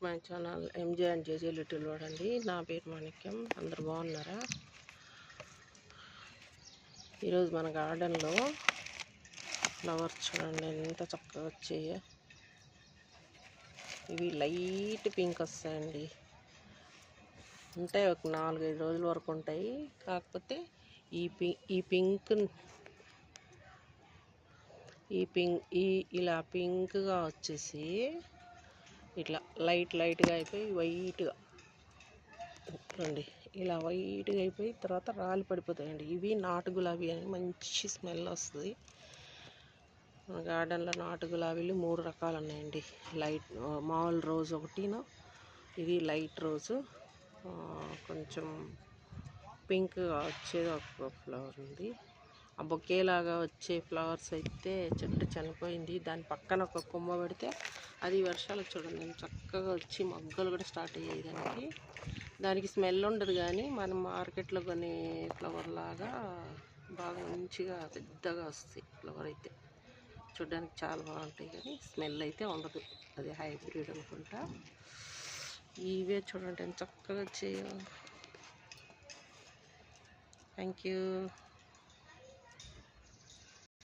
My channel MJ and JJ little world అండి. నా పేరు మాణిక్యం. అందరు బాగున్నారా? ఈరోజు మన గార్డెన్లో ఫ్లవర్స్ చూడండి ఎంత చక్కగా వచ్చాయో. ఇవి లైట్ పింక్ వస్తాయండి. ఉంటాయి, ఒక 4-5 రోజుల వరకు ఉంటాయి. కాకపోతే ఇలా పింక్గా వచ్చేసి ఇట్లా లైట్గా అయిపోయి వైట్గా చూడండి, ఇలా వైట్గా అయిపోయి తర్వాత రాలి పడిపోతాయండి. ఇవి నాటు గులాబీ అని మంచి స్మెల్ వస్తుంది. మన గార్డెన్లో నాటు గులాబీలు 3 రకాలు ఉన్నాయండి. లైట్ మామూలు రోజు ఒకటిను, ఇది లైట్ రోజు, కొంచెం పింక్గా వచ్చేది ఒక ఫ్లవర్ ఉంది. ఆ బొకేలాగా వచ్చే ఫ్లవర్స్ అయితే చెట్టు చనిపోయింది. దాని పక్కన ఒక కొమ్మ పెడితే అది వర్షాలు చూడండి చక్కగా వచ్చి మొగ్గలు కూడా స్టార్ట్ అయ్యాయి. దానికి స్మెల్ ఉండదు, కానీ మనం మార్కెట్లో కొనే ఫ్లవర్ లాగా బాగా మంచిగా పెద్దగా వస్తాయి. ఫ్లవర్ అయితే చూడడానికి చాలా బాగుంటాయి, కానీ స్మెల్ అయితే ఉండదు. అది హైబ్రిడ్ అనుకుంటా. ఇవే చూడండి ఎంత చక్కగా వచ్చాయో. Thank you.